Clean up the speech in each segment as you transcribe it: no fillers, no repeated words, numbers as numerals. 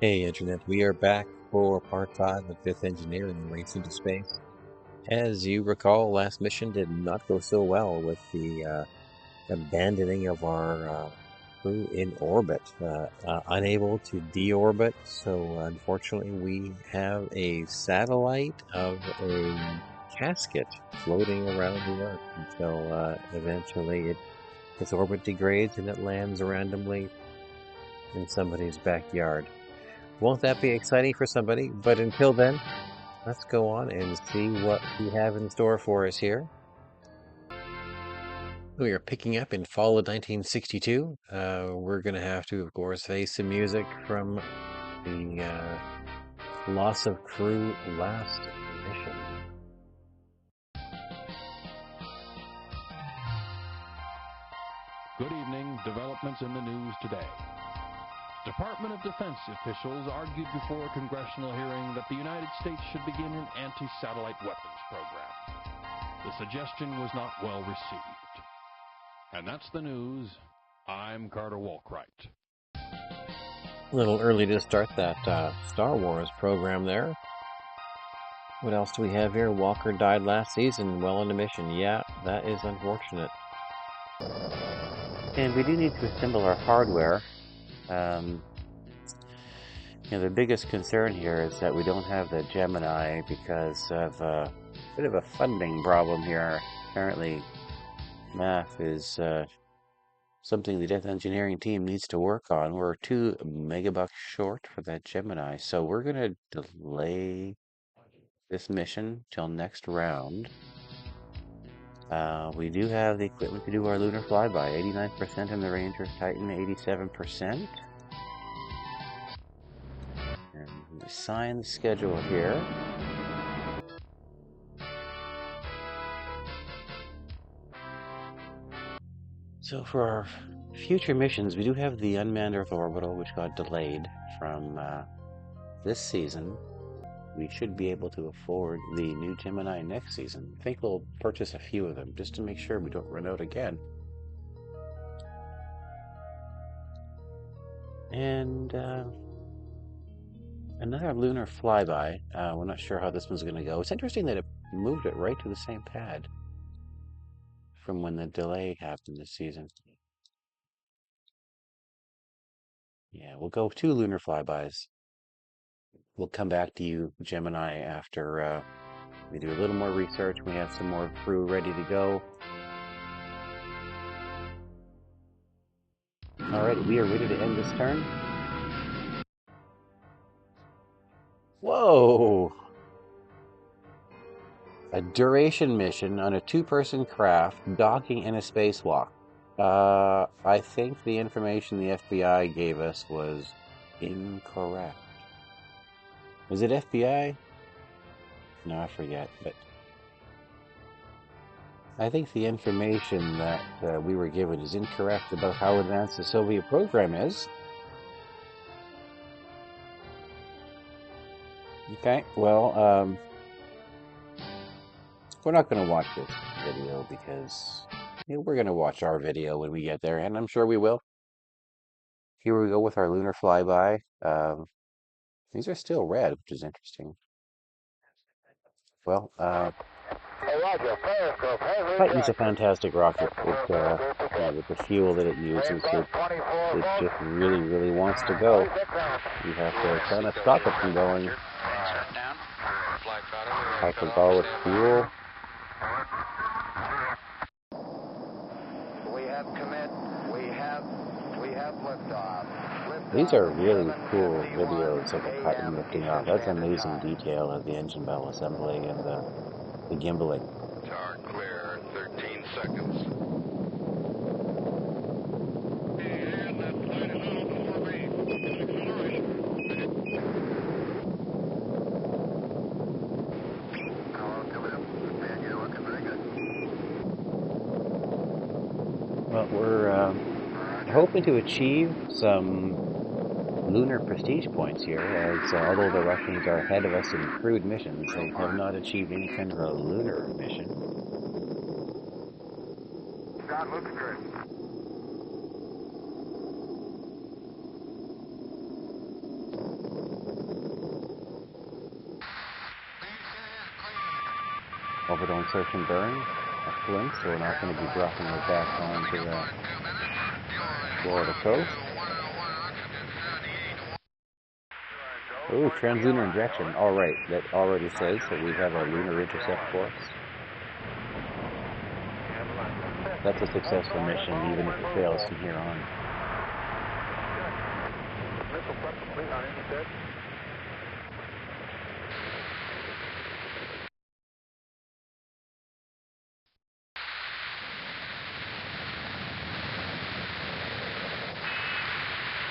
Hey Internet, we are back for part 5 of Fifth Engineering Race into Space. As you recall, last mission did not go so well with the abandoning of our crew in orbit, unable to deorbit. So unfortunately, we have a satellite of a casket floating around the Earth until eventually its orbit degrades and it lands randomly in somebody's backyard. Won't that be exciting for somebody? But until then, let's go on and see what we have in store for us here. We are picking up in fall of 1962. We're going to have to, of course, face some music from the loss of crew last mission. Good evening. Developments in the news today. Department of Defense officials argued before a congressional hearing that the United States should begin an anti-satellite weapons program. The suggestion was not well received. And that's the news. I'm Carter Walkwright. A little early to start that Star Wars program there. What else do we have here? Walker died last season while on a mission. Yeah, that is unfortunate. And we do need to assemble our hardware. The biggest concern here is that we don't have the Gemini because of a bit of a funding problem here. Apparently, math is something the Death Engineering team needs to work on. We're 2 megabucks short for that Gemini, so we're going to delay this mission till next round. We do have the equipment to do our lunar flyby. 89% in the Ranger Titan, 87%. And we assign the schedule here. So for our future missions, we do have the unmanned Earth orbital, which got delayed from this season. We should be able to afford the new Gemini next season. I think we'll purchase a few of them just to make sure we don't run out again. And another lunar flyby. We're not sure how this one's going to go. It's interesting that it moved it right to the same pad from when the delay happened this season. Yeah, we'll go 2 lunar flybys. We'll come back to you, Gemini, after we do a little more research. We have some more crew ready to go. Alright, we are ready to end this turn. Whoa! A duration mission on a 2-person craft, docking in a spacewalk. I think the information the FBI gave us was incorrect. Was it FBI? No, I forget, but I think the information that we were given is incorrect about how advanced the Soviet program is. Okay, well, we're not going to watch this video because we're going to watch our video when we get there, and I'm sure we will. Here we go with our lunar flyby. These are still red, which is interesting. Well, Titan's a fantastic rocket. With the fuel that it uses, it just really, really wants to go. You have to kind of stop it from going. I forgot with fuel. We have commit. We have liftoff. These are really cool videos of the Titan lifting off. That's amazing detail of the engine bell assembly and the gimbaling. Tower clear, 13 seconds. Well, we're hoping to achieve some lunar prestige points here, as although the Russians are ahead of us in crewed missions, they have not achieved any kind of a lunar mission. God, looks good. Orbital insertion burn. Excellent. So we're not going to be dropping it back onto the Florida coast. Oh, translunar injection. All right. That already says that we have a lunar intercept course. That's a successful mission, even if it fails from here on. Missile prep complete on intercept.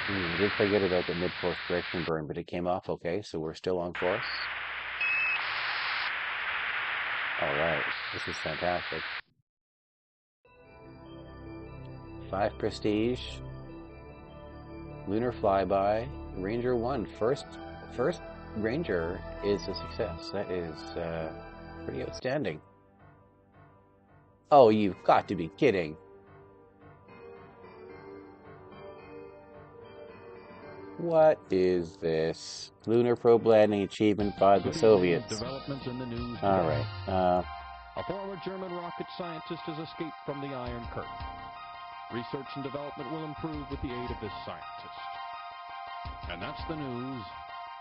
We did forget about the mid-course correction burn, but it came off okay, so we're still on course. All right, this is fantastic. 5 prestige, lunar flyby, Ranger 1. First Ranger is a success. That is pretty outstanding. Oh, you've got to be kidding. What is this? Lunar probe landing achievement by the Soviets. Developments in the news All today. right. A former German rocket scientist has escaped from the Iron Curtain. Research and development will improve with the aid of this scientist. And that's the news.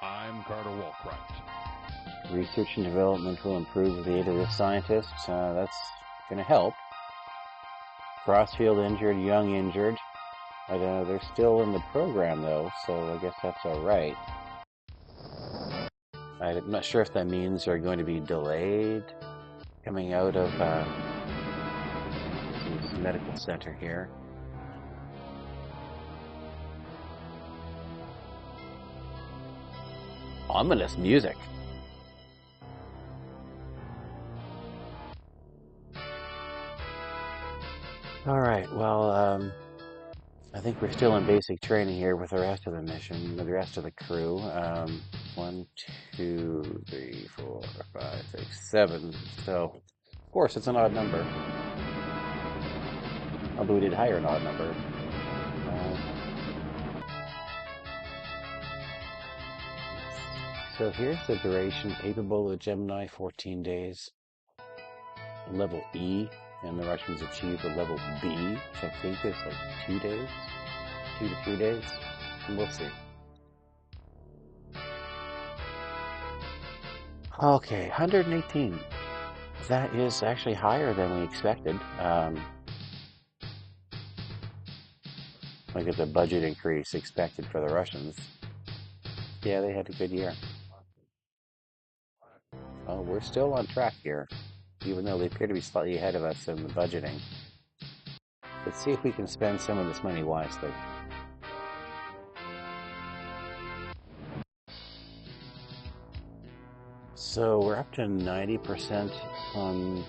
I'm Carter Walkwright. Research and development will improve with the aid of this scientist. That's going to help. Crossfield injured, Young injured. But they're still in the program, though, so I guess that's all right. I'm not sure if that means they're going to be delayed coming out of the medical center here. Ominous music. All right, well, I think we're still in basic training here with the rest of the mission, with the rest of the crew. 1, 2, 3, 4, 5, 6, 7. So, of course, it's an odd number. Although we did hire an odd number. So here's the duration capable of Gemini, 14 days. Level E, and the Russians achieved a level B, which I think is like 2 days, 2 to 3 days. And we'll see. Okay, 118. That is actually higher than we expected. Look at the budget increase expected for the Russians. Yeah, they had a good year. Oh, we're still on track here, even though they appear to be slightly ahead of us in the budgeting. Let's see if we can spend some of this money wisely. So we're up to 90% on,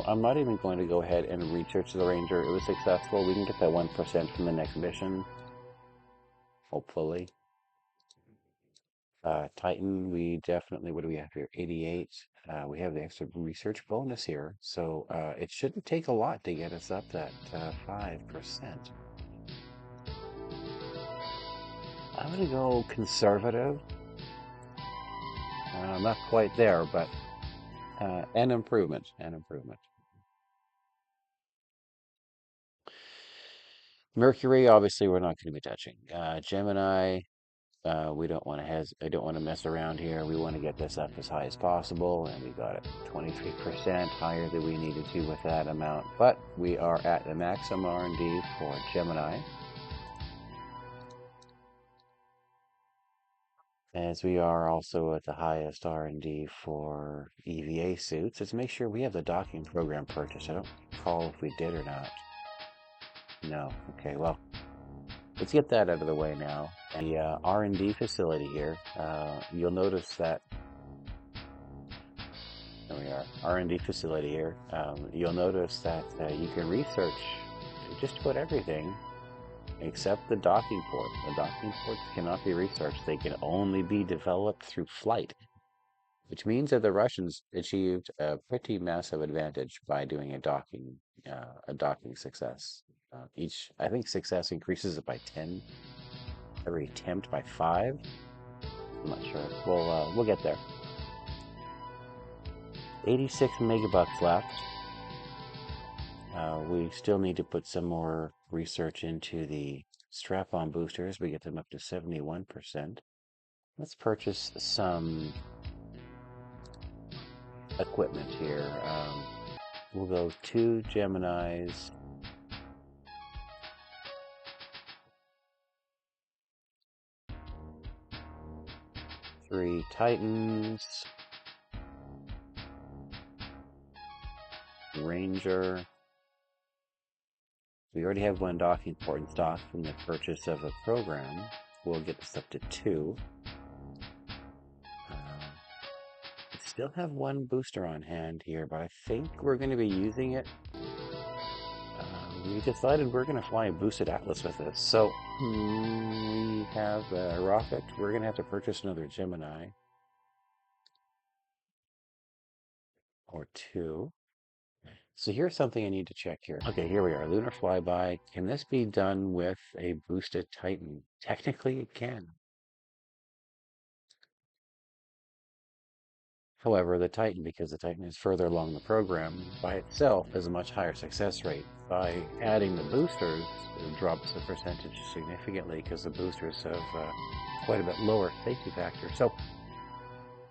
I'm not even going to go ahead and research the Ranger. It was successful. We can get that 1% from the next mission, hopefully. Titan, we definitely, what do we have here? 88. We have the extra research bonus here. So it shouldn't take a lot to get us up that 5%. I'm going to go conservative. Not quite there, but an improvement. Mercury, obviously, we're not going to be touching. Gemini, we don't want to I don't want to mess around here. We want to get this up as high as possible, and we got it 23% higher than we needed to with that amount. But we are at the maximum R&D for Gemini, as we are also at the highest R&D for EVA suits. Let's make sure we have the docking program purchased. I don't recall if we did or not. No. Okay, well, let's get that out of the way now. The R&D facility here, you'll notice that, there we are, R&D facility here. You'll notice that you can research just about everything except the docking port. The docking ports cannot be researched. They can only be developed through flight, which means that the Russians achieved a pretty massive advantage by doing a docking success. I think success increases it by 10. Every attempt by 5. I'm not sure. We'll get there. 86 megabucks left. We still need to put some more research into the strap-on boosters. We get them up to 71%. Let's purchase some equipment here. We'll go 2 Geminis. 3 Titans. Ranger. We already have 1 docking port in stock from the purchase of a program. We'll get this up to 2. We still have 1 booster on hand here, but I think we're going to be using it. We decided we're going to fly a boosted Atlas with this. So we have a rocket. We're going to have to purchase another Gemini. Or 2. So here's something I need to check here. Okay, here we are. Lunar flyby. Can this be done with a boosted Titan? Technically, it can. However, the Titan, because the Titan is further along the program, by itself has a much higher success rate. By adding the boosters, it drops the percentage significantly because the boosters have quite a bit lower safety factor. So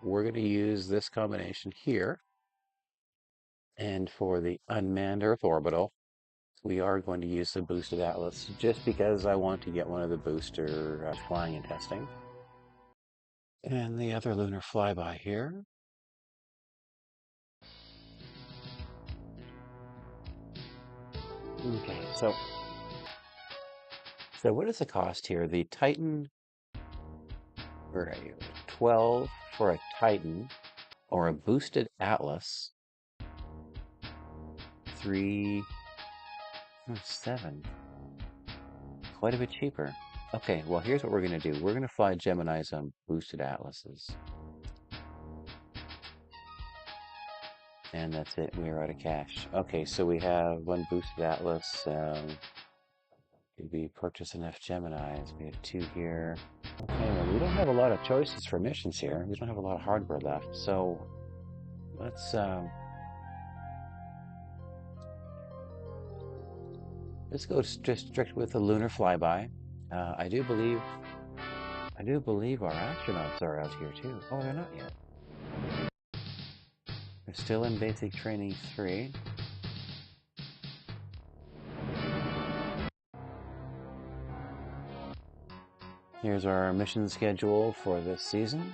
we're going to use this combination here. And for the unmanned Earth orbital, we are going to use the boosted Atlas just because I want to get one of the booster flying and testing. And the other lunar flyby here. Okay, so what is the cost here? The Titan, where are you? 12 for a Titan or a boosted Atlas. 3, 7. Quite a bit cheaper. Okay, well, here's what we're going to do. We're going to fly Geminis on boosted Atlases. And that's it. We're out of cash. Okay, so we have 1 boosted Atlas. We purchase enough Geminis. We have 2 here. Okay, well, we don't have a lot of choices for missions here. We don't have a lot of hardware left. So let's go strict with the lunar flyby. I do believe our astronauts are out here too. Oh, they're not yet. They're still in basic training 3. Here's our mission schedule for this season.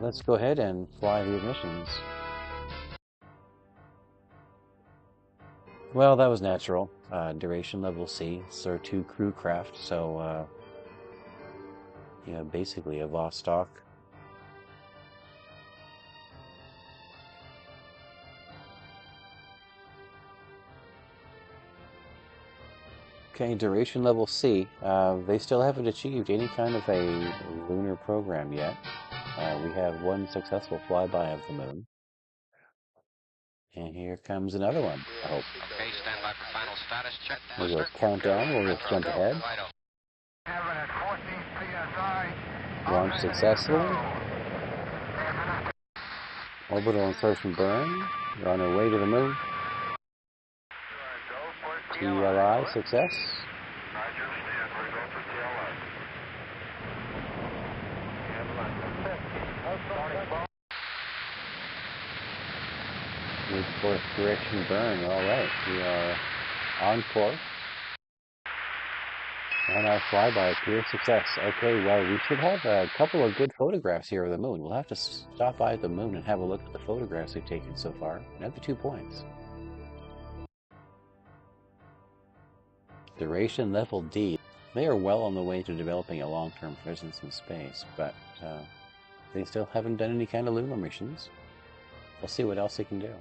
Let's go ahead and fly these missions. Well, that was natural. Duration level C, so 2 crew craft, so yeah, basically a Vostok. Okay, duration level C. They still haven't achieved any kind of a lunar program yet. We have 1 successful flyby of the moon. And here comes another one, I hope. Okay, stand by for final status check. We'll go countdown, we'll go jump ahead. Launch successfully. Orbital insertion burn. We're on our way to the moon. TLI success. Mid course direction burn. All right, we are on course. And our flyby appears success. Okay, well, we should have a couple of good photographs here of the moon. We'll have to stop by the moon and have a look at the photographs we've taken so far. Another 2 points. Duration level D. They are well on the way to developing a long-term presence in space, but they still haven't done any kind of lunar missions. We'll see what else they can do.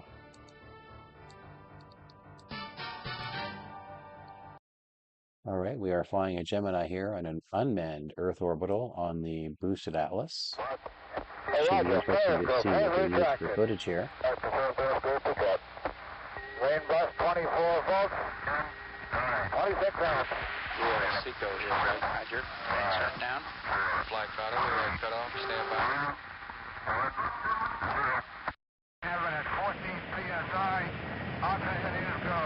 All right, we are flying a Gemini here on an unmanned Earth orbital on the boosted Atlas. Should be interesting to see what they use for footage here. Rain bus 24 volts, 26 amps. Yeah, Seco here, Roger. Shut down. Flight cutter, we cut off, stand by. Having at 14 PSI. Oxygen is go.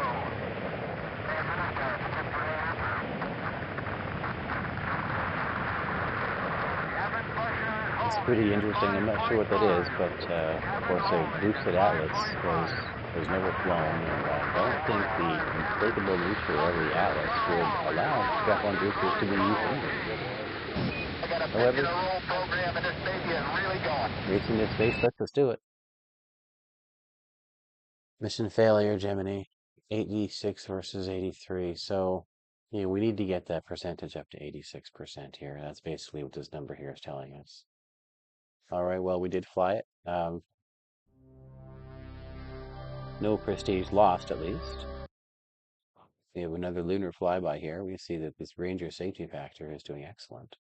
It's pretty interesting. I'm not sure what that is, but of course a boosted Atlas was never flown, and I don't think the inflatable nature of the Atlas would allow strap-on boosters to be used anyway. However, racing to space lets us do it. Mission failure, Gemini. 86 versus 83. So, yeah, we need to get that percentage up to 86% here. That's basically what this number here is telling us. All right, well, we did fly it. No prestige lost, at least. We have another lunar flyby here. We see that this Ranger safety factor is doing excellent.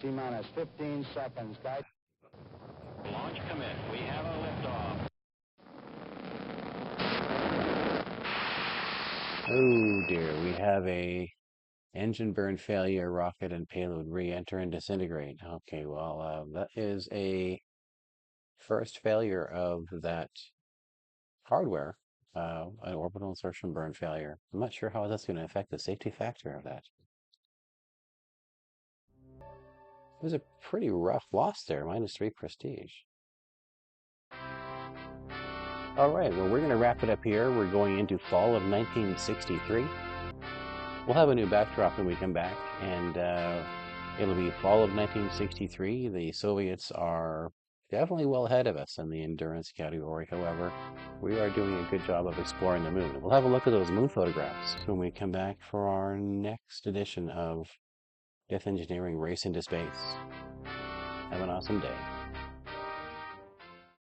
T-minus 15 seconds, guys. Launch commit. We have a liftoff. Oh dear, we have a engine burn failure, rocket and payload re-enter and disintegrate. Okay, well, that is a first failure of that hardware, an orbital insertion burn failure. I'm not sure how that's going to affect the safety factor of that. It was a pretty rough loss there, -3 prestige. All right, well, we're going to wrap it up here. We're going into fall of 1963. We'll have a new backdrop when we come back, and it'll be fall of 1963. The Soviets are definitely well ahead of us in the endurance category. However, we are doing a good job of exploring the moon. We'll have a look at those moon photographs when we come back for our next edition of Death Engineering Race into Space. Have an awesome day.